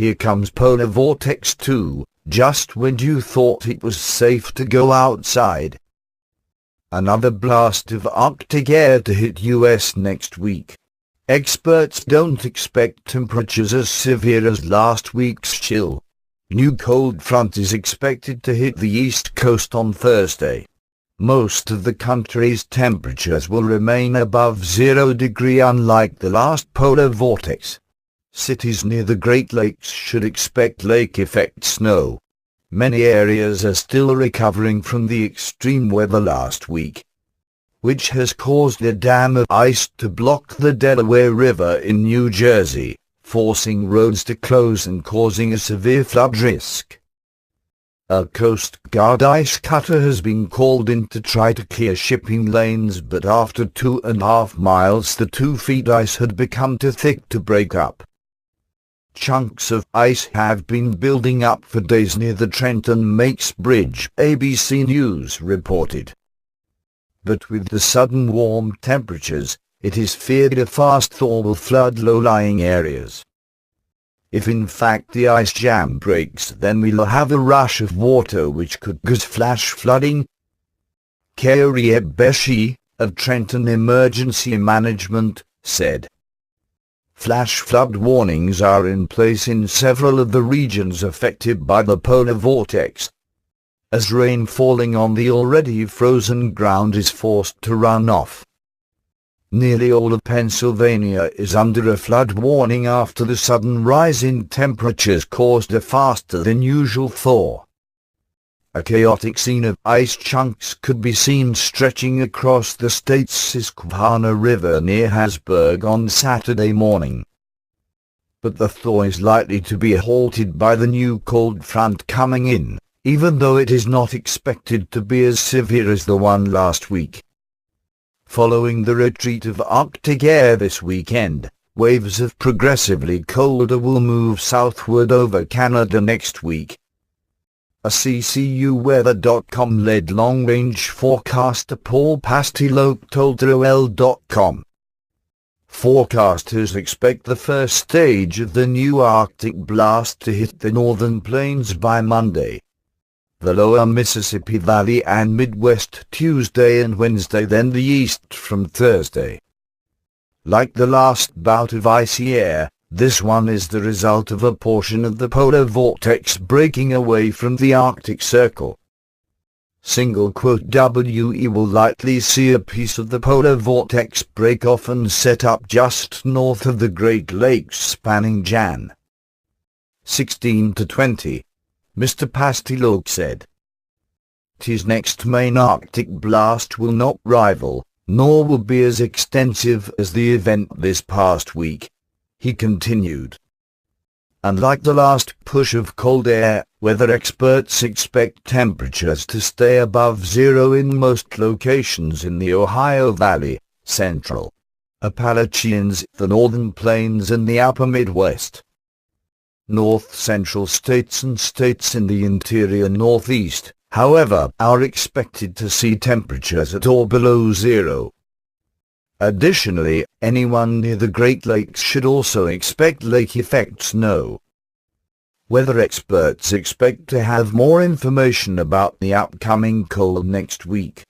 Here comes polar vortex 2, just when you thought it was safe to go outside. Another blast of Arctic air to hit US next week. Experts don't expect temperatures as severe as last week's chill. New cold front is expected to hit the east coast on Thursday. Most of the country's temperatures will remain above 0 degrees unlike the last polar vortex. Cities near the Great Lakes should expect lake effect snow. Many areas are still recovering from the extreme weather last week, which has caused a dam of ice to block the Delaware River in New Jersey, forcing roads to close and causing a severe flood risk. A Coast Guard ice cutter has been called in to try to clear shipping lanes, but after 2.5 miles the 2 feet ice had become too thick to break up. Chunks of ice have been building up for days near the Trenton Makes Bridge, ABC News reported. But with the sudden warm temperatures, it is feared a fast thaw will flood low-lying areas. If in fact the ice jam breaks, then we'll have a rush of water which could cause flash flooding. Kerry Ebeshi, of Trenton Emergency Management, said. Flash flood warnings are in place in several of the regions affected by the polar vortex, as rain falling on the already frozen ground is forced to run off. Nearly all of Pennsylvania is under a flood warning after the sudden rise in temperatures caused a faster than usual thaw. A chaotic scene of ice chunks could be seen stretching across the state's Susquehanna River near Harrisburg on Saturday morning. But the thaw is likely to be halted by the new cold front coming in, even though it is not expected to be as severe as the one last week. Following the retreat of Arctic air this weekend, waves of progressively colder will move southward over Canada next week. A CCUweather.com-led long-range forecaster Paul Pastiloke told ROL.com. Forecasters expect the first stage of the new Arctic blast to hit the northern plains by Monday, the lower Mississippi Valley and Midwest Tuesday and Wednesday, then the east from Thursday. Like the last bout of icy air, this one is the result of a portion of the polar vortex breaking away from the Arctic Circle. "WE will likely see a piece of the polar vortex break off and set up just north of the Great Lakes spanning Jan. 16 to 20. Mr. Pastiloke said. His next main Arctic blast will not rival, nor will be as extensive as the event this past week, he continued. Unlike the last push of cold air, weather experts expect temperatures to stay above 0 in most locations in the Ohio Valley, Central Appalachians, the Northern Plains and the Upper Midwest. North-central states and states in the interior Northeast, however, are expected to see temperatures at or below 0. Additionally, anyone near the Great Lakes should also expect lake effect snow. Weather experts expect to have more information about the upcoming cold next week.